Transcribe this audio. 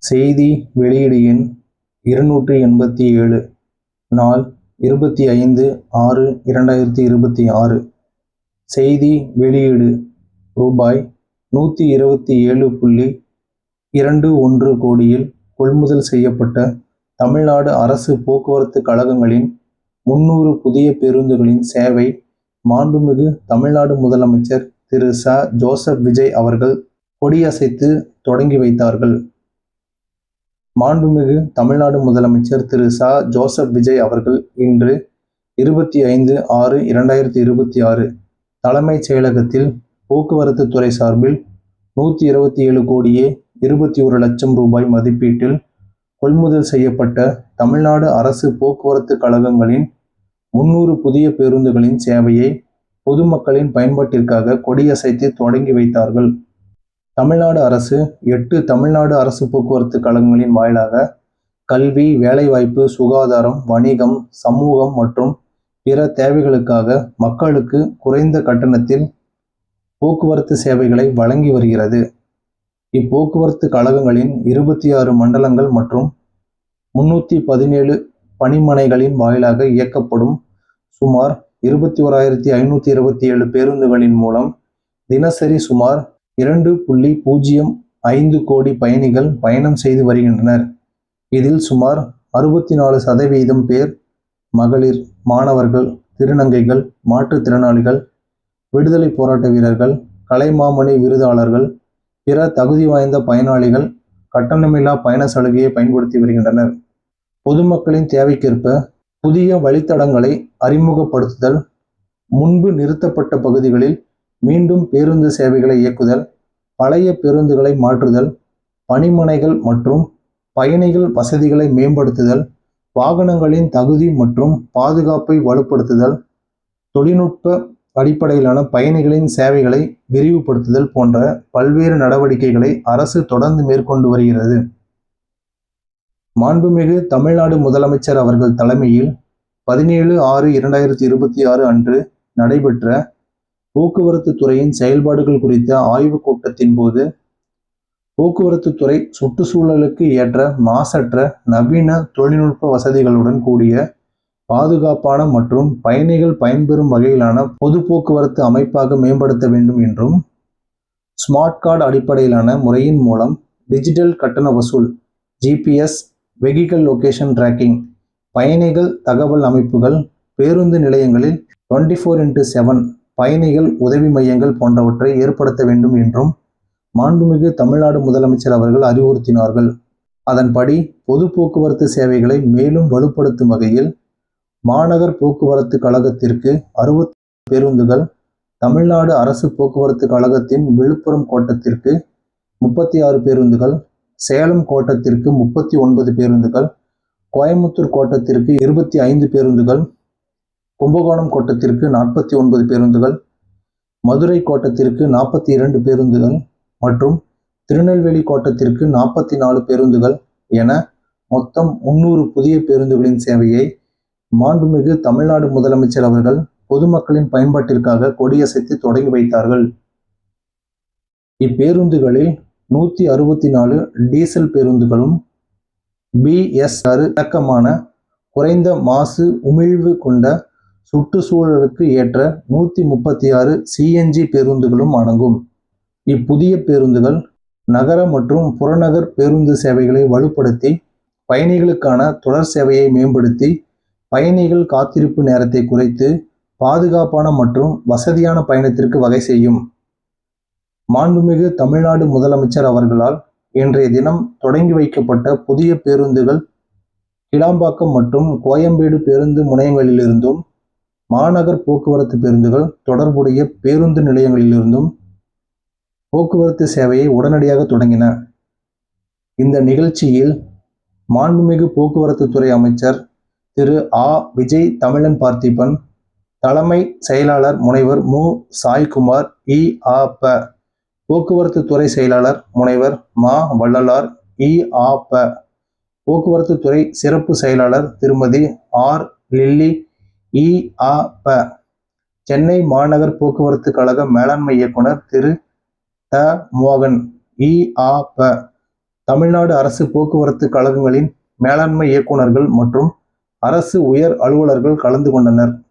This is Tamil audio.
செய்தி வெளியீடு எண் 287 நாள் 25/6/2026. செய்தி வெளியீடு ரூபாய் 127.21 கோடியில் கொள்முதல் செய்யப்பட்ட தமிழ்நாடு அரசு போக்குவரத்து கழகங்களின் 300 புதிய பேருந்துகளின் சேவை மாண்புமிகு தமிழ்நாடு முதலமைச்சர் திரு ச. ஜோசப் விஜய் அவர்கள் கொடியசைத்து தொடங்கி வைத்தார்கள். மாண்புமிகு தமிழ்நாடு முதலமைச்சர் திரு ச. ஜோசப் விஜய் அவர்கள் இன்று 25/6/2026 தலைமைச் செயலகத்தில் போக்குவரத்து துறை சார்பில் 127 கோடியே 21 லட்சம் ரூபாய் மதிப்பீட்டில் கொள்முதல் செய்யப்பட்ட தமிழ்நாடு அரசு போக்குவரத்து கழகங்களின் 300 புதிய பேருந்துகளின் சேவையை பொதுமக்களின் பயன்பாட்டிற்காக கொடியசைத்து தொடங்கி வைத்தார்கள். தமிழ்நாடு அரசு 8 தமிழ்நாடு அரசு போக்குவரத்து கழகங்களின் வாயிலாக கல்வி, வேலைவாய்ப்பு, சுகாதாரம், வணிகம், சமூகம் மற்றும் பிற தேவைகளுக்காக மக்களுக்கு குறைந்த கட்டணத்தில் போக்குவரத்து சேவைகளை வழங்கி வருகிறது. இப்போக்குவரத்து கழகங்களின் 26 மண்டலங்கள் மற்றும் 317 பணிமனைகளின் வாயிலாக இயக்கப்படும் சுமார் 21,527 பேருந்துகளின் மூலம் தினசரி சுமார் 2.05 கோடி பயணிகள் பயணம் செய்து வருகின்றனர். இதில் சுமார் 64% பேர் மகளிர், மாணவர்கள், திருநங்கைகள், மாற்றுத்திறனாளிகள், விடுதலை போராட்ட வீரர்கள், கலைமாமணி விருதாளர்கள், பிற தகுதி வாய்ந்த பயனாளிகள் கட்டணமில்லா பயண சலுகையை பயன்படுத்தி வருகின்றனர். பொதுமக்களின் தேவைக்கேற்ப புதிய வழித்தடங்களை அறிமுகப்படுத்துதல், முன்பு நிறுத்தப்பட்ட பகுதிகளில் மீண்டும் பேருந்து சேவைகளை இயக்குதல், பழைய பேருந்துகளை மாற்றுதல், பணிமனைகள் மற்றும் பயணிகள் வசதிகளை மேம்படுத்துதல், வாகனங்களின் தகுதி மற்றும் பாதுகாப்பை வலுப்படுத்துதல், தொழில்நுட்ப அடிப்படையிலான பயணிகளின் சேவைகளை விரிவுபடுத்துதல் போன்ற பல்வேறு நடவடிக்கைகளை அரசு தொடர்ந்து மேற்கொண்டு வருகிறது. மாண்புமிகு தமிழ்நாடு முதலமைச்சர் அவர்கள் தலைமையில் 17/6/2026 அன்று நடைபெற்ற போக்குவரத்து துறையின் செயல்பாடுகள் குறித்த ஆய்வுக் கூட்டத்தின் போது போக்குவரத்து துறை சுற்றுச்சூழலுக்கு ஏற்ற மாசற்ற நவீன தொழில்நுட்ப வசதிகளுடன் கூடிய பாதுகாப்பான மற்றும் பயணிகள் பயன்பெறும் வகையிலான பொது போக்குவரத்து அமைப்பாக மேம்படுத்த வேண்டும் என்றும், ஸ்மார்ட் கார்டு அடிப்படையிலான முறையின் மூலம் டிஜிட்டல் கட்டண வசூல், GPS, வெஹிக்கிள் லொகேஷன் டிராக்கிங், பயணிகள் தகவல் அமைப்புகள், பேருந்து நிலையங்களில் 24x7 பயணிகள் உதவி மையங்கள் போன்றவற்றை ஏற்படுத்த வேண்டும் என்றும் மாண்புமிகு தமிழ்நாடு முதலமைச்சர் அவர்கள் அறிவுறுத்தினார்கள். அதன்படி பொது போக்குவரத்து சேவைகளை மேலும் வலுப்படுத்தும் வகையில் மாநகர் போக்குவரத்து கழகத்திற்கு 60 பேருந்துகள், தமிழ்நாடு அரசு போக்குவரத்து கழகத்தின் விழுப்புரம் கோட்டத்திற்கு 36 பேருந்துகள், சேலம் கோட்டத்திற்கு 39 பேருந்துகள், கோயமுத்தூர் கோட்டத்திற்கு 25 பேருந்துகள், கும்பகோணம் கோட்டத்திற்கு 49 பேருந்துகள், மதுரை கோட்டத்திற்கு 42 பேருந்துகள் மற்றும் திருநெல்வேலி கோட்டத்திற்கு 44 பேருந்துகள் என மொத்தம் 300 புதிய பேருந்துகளின் சேவையை மாண்புமிகு தமிழ்நாடு முதலமைச்சர் அவர்கள் பொதுமக்களின் பயன்பாட்டிற்காக கொடியசைத்து தொடங்கி வைத்தார்கள். இப்பேருந்துகளில் 164 டீசல் பேருந்துகளும் BS6 இணக்கமான குறைந்த மாசு உமிழ்வு கொண்ட சுற்றுச்சூழலுக்கு ஏற்ற 136 CNG பேருந்துகளும் அடங்கும். இப்புதிய பேருந்துகள் நகர மற்றும் புறநகர் பேருந்து சேவைகளை வலுப்படுத்தி பயணிகளுக்கான தொடர் சேவையை மேம்படுத்தி பயணிகள் காத்திருப்பு நேரத்தை குறைத்து பாதுகாப்பான மற்றும் வசதியான பயணத்திற்கு வகை செய்யும். மாண்புமிகு தமிழ்நாடு முதலமைச்சர் அவர்களால் இன்றைய தினம் தொடங்கி வைக்கப்பட்ட புதிய பேருந்துகள் கிளாம்பாக்கம் மற்றும் கோயம்பேடு பேருந்து முனையங்களிலிருந்தும், மாநகர் போக்குவரத்து பேருந்துகள் தொடர்புடைய பேருந்து நிலையங்களிலிருந்தும் போக்குவரத்து சேவையை உடனடியாக தொடங்கின. இந்த நிகழ்ச்சியில் மாண்புமிகு போக்குவரத்து துறை அமைச்சர் திரு ஆ. விஜய் தமிழன் பார்த்திபன், தலைமை செயலாளர் முனைவர் மு. சாய்குமார், இ.ஆ.ப. போக்குவரத்து துறை செயலாளர் முனைவர் மா. வள்ளலார், இ.ஆ.ப. போக்குவரத்து துறை சிறப்பு செயலாளர் திருமதி ஆர். லில்லி, இ.ஆ.ப. சென்னை மாநகர் போக்குவரத்து கழக மேலாண்மை இயக்குனர் திரு த. மோகன், இ.ஆ.ப. தமிழ்நாடு அரசு போக்குவரத்து கழகங்களின் மேலாண்மை இயக்குநர்கள் மற்றும் அரசு உயர் அலுவலர்கள் கலந்து கொண்டனர்.